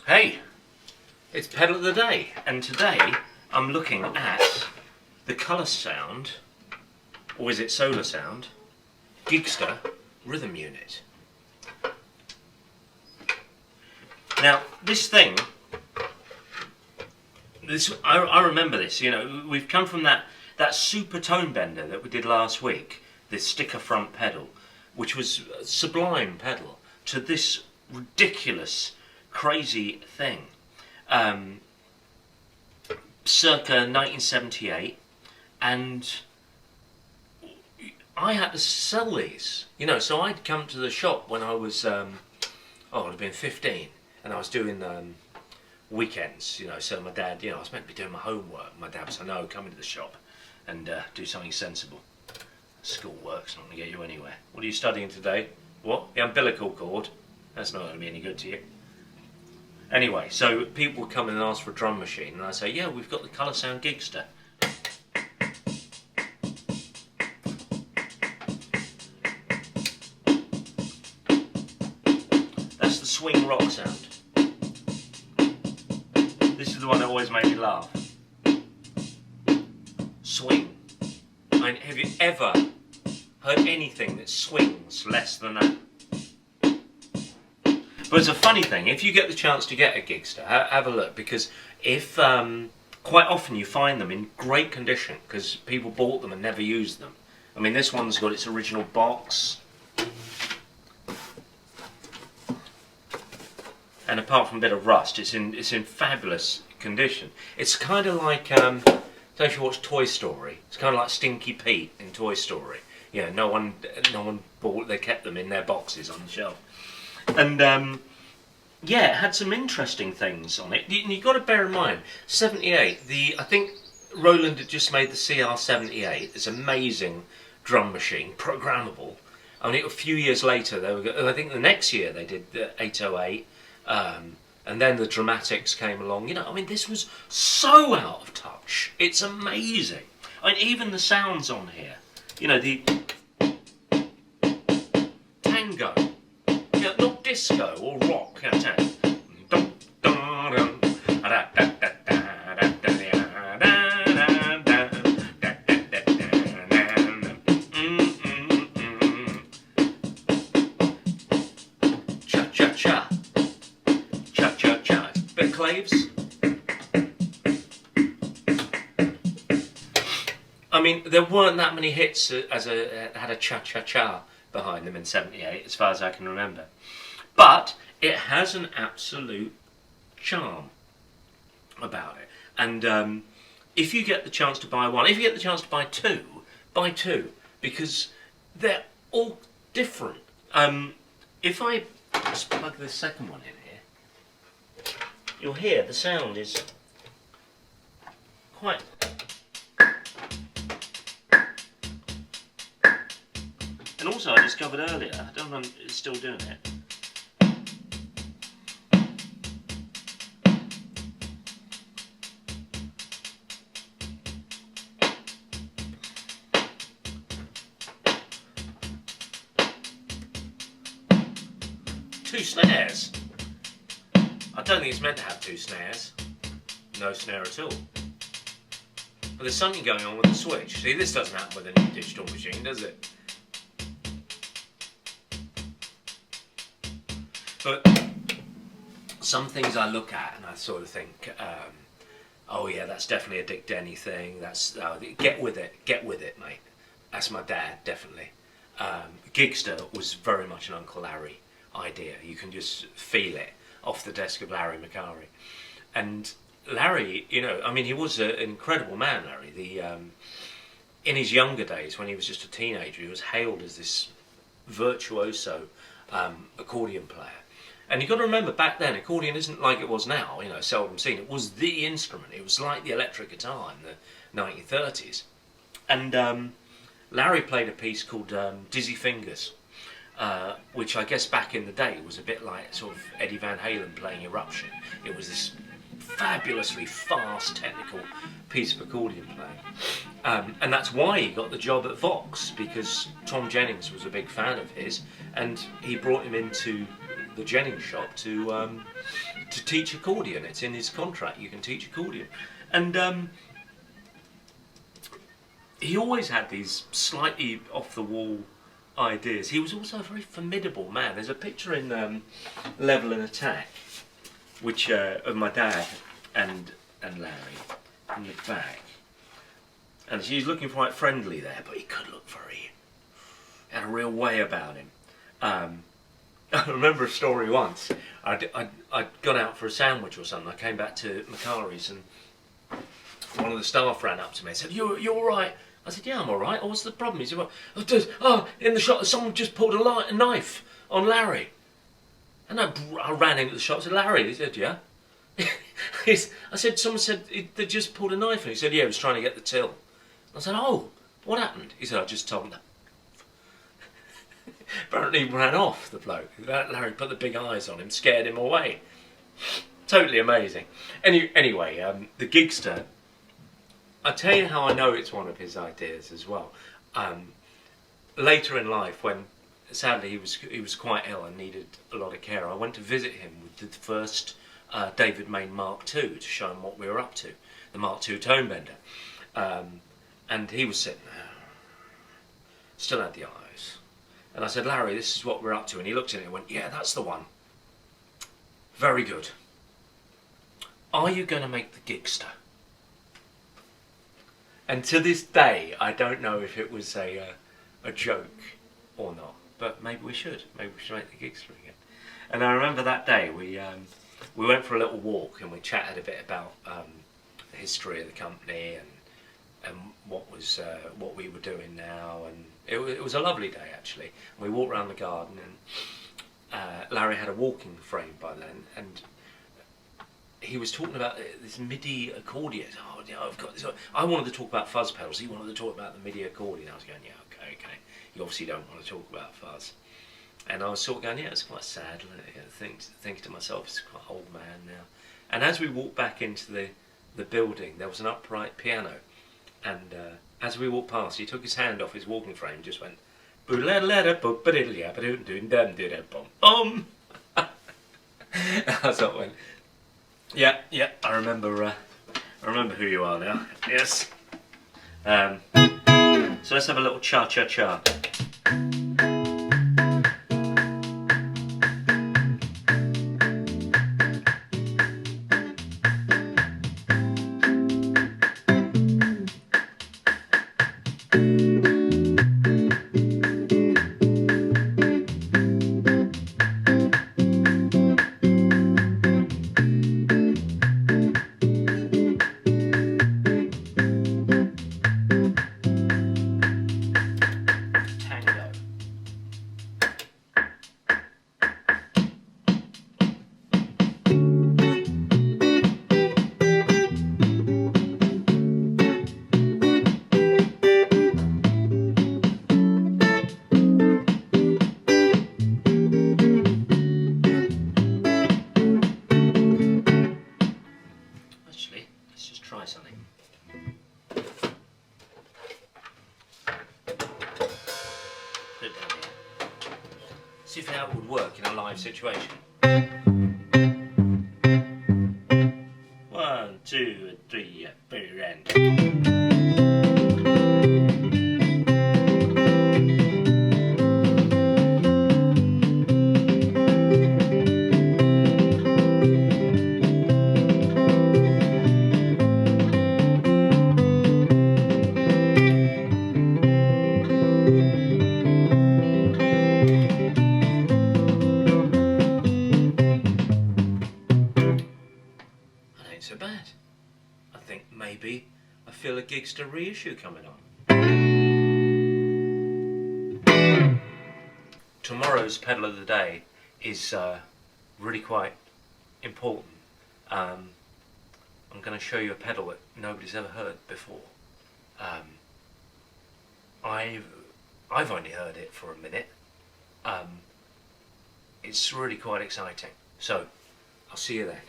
Hey, it's pedal of the day, and today I'm looking at the Colorsound, or is it SolaSound, Gigster rhythm unit. Now this thing, I remember this. You know, we've come from that super tone bender that we did last week, this sticker front pedal, which was a sublime pedal, to this ridiculous, crazy thing. Circa 1978, and I had to sell these. You know, so I'd come to the shop when I was, I'd have been 15, and I was doing weekends, you know, so my dad, you know, I was meant to be doing my homework. My dad said, no, come into the shop and do something sensible. Schoolwork's not going to get you anywhere. What are you studying today? What? The umbilical cord? That's not going to be any good to you. Anyway, so people would come in and ask for a drum machine, and I say, yeah, we've got the Colorsound Gigster. That's the swing rock sound. This is the one that always made me laugh. Swing. I mean, have you ever heard anything that swings less than that? But it's a funny thing, if you get the chance to get a Gigster, have a look, because if quite often you find them in great condition because people bought them and never used them. I mean, this one's got its original box, and apart from a bit of rust, it's in fabulous condition. It's kind of like, don't know if you watch Toy Story. It's kind of like Stinky Pete in Toy Story. You know, no one bought. They kept them in their boxes on the shelf. And yeah, it had some interesting things on it. You've got to bear in mind, 78. I think Roland had just made the CR78. It's an amazing drum machine, programmable. I mean, a few years later, I think the next year they did the 808, and then the Dramatics came along. You know, I mean, this was so out of touch. It's amazing. I mean, even the sounds on here. You know, the tango. Not disco or rock. Cha cha cha, cha cha cha. Bit of claves. I mean, there weren't that many hits as had a cha cha cha behind them in 78, as far as I can remember. But it has an absolute charm about it. And if you get the chance to buy one, if you get the chance to buy two, because they're all different. If I just plug this second one in here, you'll hear the sound is quite... And also I discovered earlier, I don't know if it's still doing it, two snares. I don't think it's meant to have two snares. No snare at all. But there's something going on with the switch. See, this doesn't happen with a new digital machine, does it? But some things I look at and I sort of think, oh yeah, that's definitely a Dick Denny thing. That's get with it, mate. That's my dad, definitely. Gigster was very much an Uncle Larry idea. You can just feel it off the desk of Larry McCarry. And Larry, you know, I mean, he was an incredible man, Larry. In his younger days, when he was just a teenager, he was hailed as this virtuoso accordion player. And you've got to remember, back then, accordion isn't like it was now, you know, seldom seen. It was the instrument. It was like the electric guitar in the 1930s. And Larry played a piece called Dizzy Fingers, which I guess back in the day was a bit like sort of Eddie Van Halen playing Eruption. It was this fabulously fast, technical piece of accordion playing. And that's why he got the job at Vox, because Tom Jennings was a big fan of his, and he brought him in to the Jennings shop to teach accordion. It's in his contract, you can teach accordion. And he always had these slightly off the wall ideas. He was also a very formidable man. There's a picture in Level and Attack, which of my dad and Larry in the back, and he's looking quite friendly there, but he could look very, had a real way about him. I remember a story once. I'd gone out for a sandwich or something. I came back to Macari's and one of the staff ran up to me and said, "You all right?" I said, "Yeah, I'm all right. Oh, what's the problem?" He said, "Well, in the shop, someone just pulled a knife on Larry." And I ran into the shop and said, "Larry?" He said, "Yeah." I said, "Someone said they just pulled a knife." And he said, "Yeah, he was trying to get the till." I said, "Oh, what happened?" He said, "I just told him." Apparently he ran off, the bloke. Larry put the big eyes on him, scared him away. Totally amazing. Anyway, the Gigster, I'll tell you how I know it's one of his ideas as well. Later in life, when sadly he was quite ill and needed a lot of care, I went to visit him with the first David Main Mark II to show him what we were up to, the Mark II tone bender. And he was sitting there, still had the eyes. And I said, "Larry, this is what we're up to." And he looked at it and went, "Yeah, that's the one. Very good. Are you going to make the Gigster?" And to this day, I don't know if it was a joke or not, but maybe we should. Maybe we should make the Gigster again. And I remember that day we went for a little walk and we chatted a bit about the history of the company and what we were doing now, and it was a lovely day actually. We walked around the garden and Larry had a walking frame by then, and he was talking about this MIDI accordion. Oh, yeah, I've got this. I wanted to talk about fuzz pedals. He wanted to talk about the MIDI accordion. I was going, "Yeah, okay. You obviously don't want to talk about fuzz." And I was sort of going, "Yeah, it's quite sad." Thinking to myself, "It's quite old man now." And as we walked back into the building, there was an upright piano. And as we walked past, he took his hand off his walking frame and just went, I sort of went, yeah, I remember who you are now. Yes. So let's have a little cha-cha-cha. See if that would work in a live situation. 1, 2, 3, and so bad. I think maybe I feel a Gigster reissue coming on. Tomorrow's pedal of the day is really quite important. I'm going to show you a pedal that nobody's ever heard before. I've only heard it for a minute. It's really quite exciting. So I'll see you then.